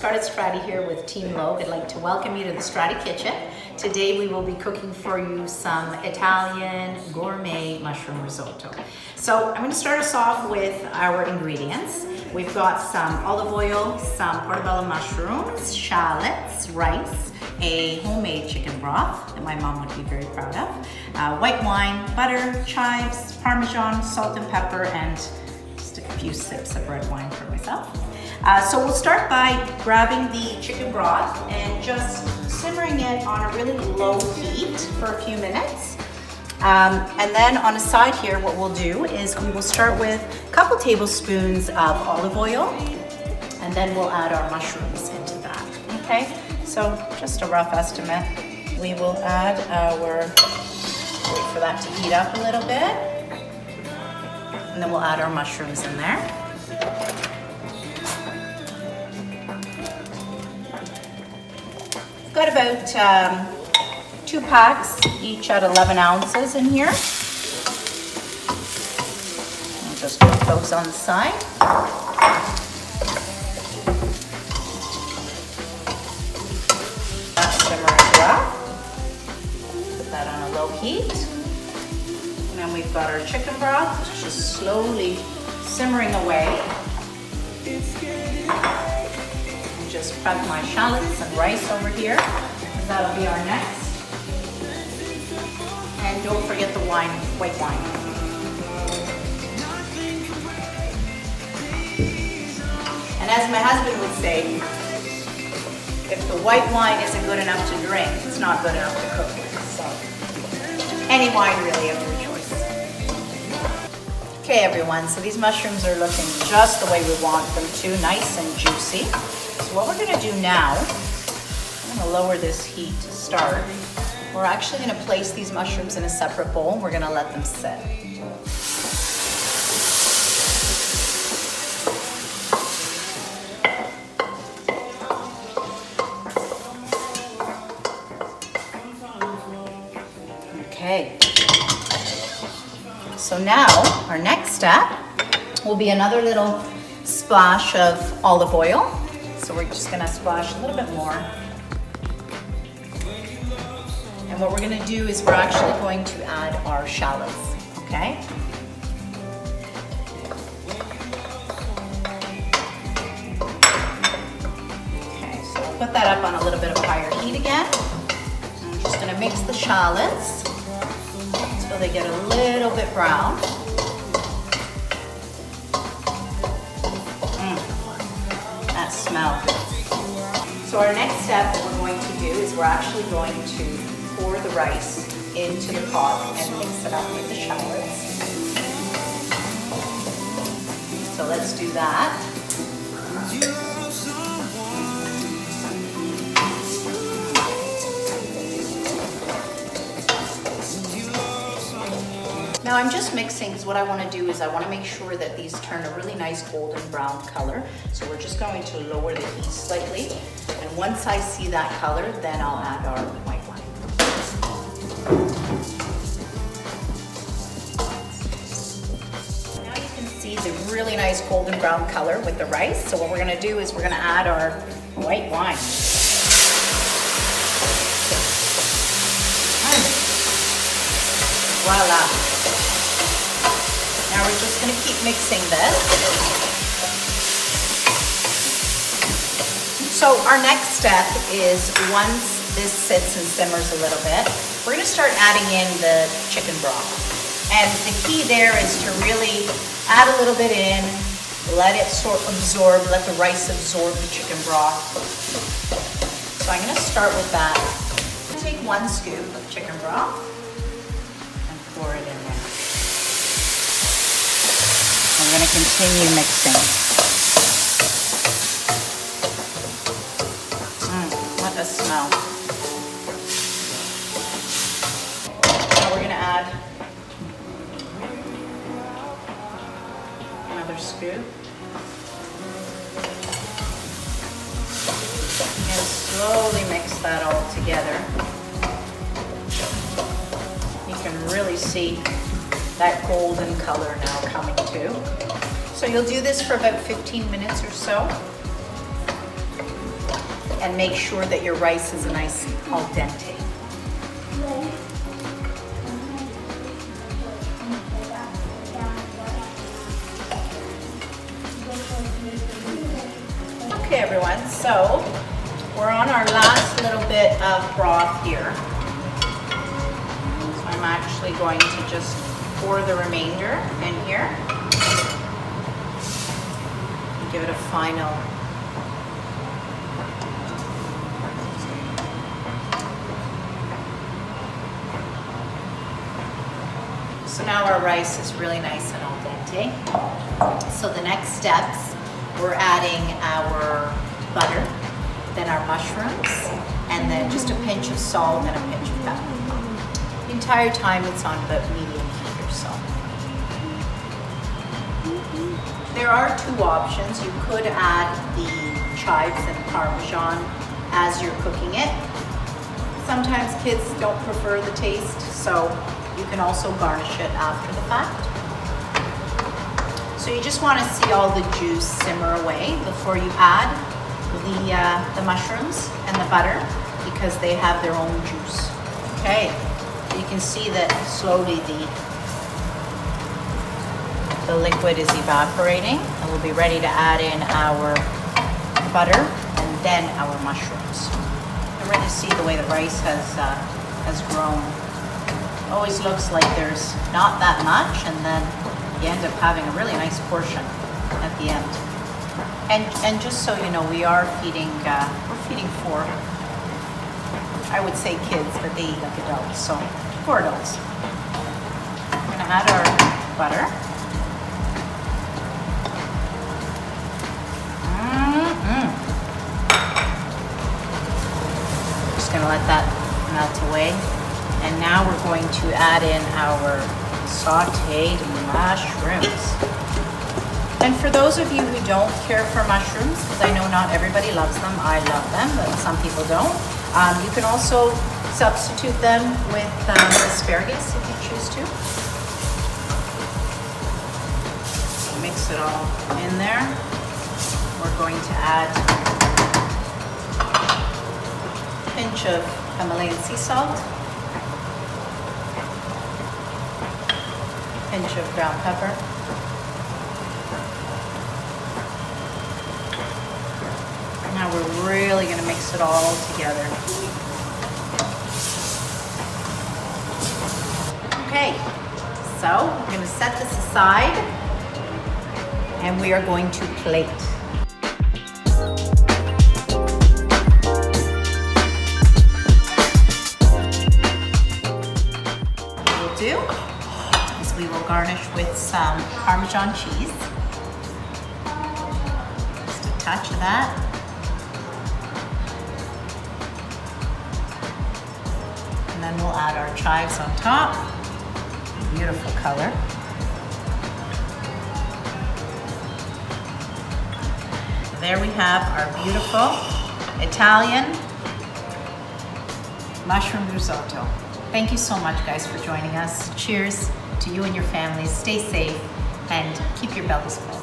Scarlett Strati here with Team Logue. I'd like to welcome you to the Strati Kitchen. Today we will be cooking for you some Italian gourmet mushroom risotto. So I'm going to start us off with our ingredients. We've got some olive oil, some portobello mushrooms, shallots, rice, a homemade chicken broth that my mom would be very proud of, white wine, butter, chives, parmesan, salt and pepper, and just a few sips of red wine for myself. So we'll start by grabbing the chicken broth and just simmering it on a really low heat for a few minutes. And then on a side here, what we'll do is we will start with a couple tablespoons of olive oil, and then we'll add our mushrooms into that, okay? So just a rough estimate. We will add our, wait for that to heat up a little bit, and then we'll add our mushrooms in there. Got about 2 packs, each at 11 ounces in here. I'll just put those on the side. Simmer as well. Put that on a low heat. And then we've got our chicken broth, just slowly simmering away. Just prep my shallots and rice over here. That'll be our next. And don't forget the wine, white wine. And as my husband would say, if the white wine isn't good enough to drink, it's not good enough to cook with. So any wine really of your choice. Okay everyone, so these mushrooms are looking just the way we want them to, nice and juicy. So what we're gonna do now, I'm gonna lower this heat to start. We're actually gonna place these mushrooms in a separate bowl. We're gonna let them sit. Okay. So now, our next step will be another little splash of olive oil. So we're just gonna splash a little bit more. And what we're gonna do is we're actually going to add our shallots, okay? Okay, so I'll put that up on a little bit of higher heat again. I'm just gonna mix the shallots so they get a little bit brown. That smell. So our next step that we're going to do is we're actually going to pour the rice into the pot and mix it up with the shallots. So let's do that. Now I'm just mixing because what I want to do is I want to make sure that these turn a really nice golden brown color. So we're just going to lower the heat slightly. And once I see that color, then I'll add our white wine. Now you can see the really nice golden brown color with the rice. So what we're going to do is we're going to add our white wine. Voila. Now we're just going to keep mixing this. So our next step is once this sits and simmers a little bit, we're going to start adding in the chicken broth. And the key there is to really add a little bit in, let it absorb, let the rice absorb the chicken broth. So I'm going to start with that. Take 1 scoop of chicken broth. Pour it in there. I'm going to continue mixing. What a smell. Now we're going to add another scoop. And slowly mix that all together. You can really see that golden color now coming too. So you'll do this for about 15 minutes or so. and make sure that your rice is a nice al dente. Okay everyone, so we're on our last little bit of broth here. So I'm actually going to just pour the remainder in here. And give it a final So now our rice is really nice and al dente. So the next steps, we're adding our butter, then our mushrooms, and then just a pinch of salt and a pinch of pepper. The entire time it's on about medium heat or so. There are two options. You could add the chives and Parmesan as you're cooking it. Sometimes kids don't prefer the taste, so you can also garnish it after the fact. So you just want to see all the juice simmer away before you add the mushrooms and the butter, because they have their own juice. Okay, you can see that slowly the liquid is evaporating, and we'll be ready to add in our butter and then our mushrooms. I'm ready to see the way the rice has grown. Always looks like there's not that much, and then you end up having a really nice portion at the end. And just so you know, we're feeding 4, I would say kids, but they eat like adults, so 4 adults. We're gonna add our butter. Just gonna let that melt away. And now we're going to add in our sauteed mushrooms. And for those of you who don't care for mushrooms, because I know not everybody loves them, I love them, but some people don't, you can also substitute them with asparagus if you choose to. Mix it all in there. We're going to add a pinch of Himalayan sea salt, pinch of ground pepper, and now we're really going to mix it all together. Okay, so we're going to set this aside and we are going to plate. What we'll do is we will garnish with some Parmesan cheese. Just a touch of that. And then we'll add our chives on top. Beautiful color. There we have our beautiful Italian mushroom risotto. Thank you so much, guys, for joining us. Cheers to you and your families. Stay safe and keep your bellies full.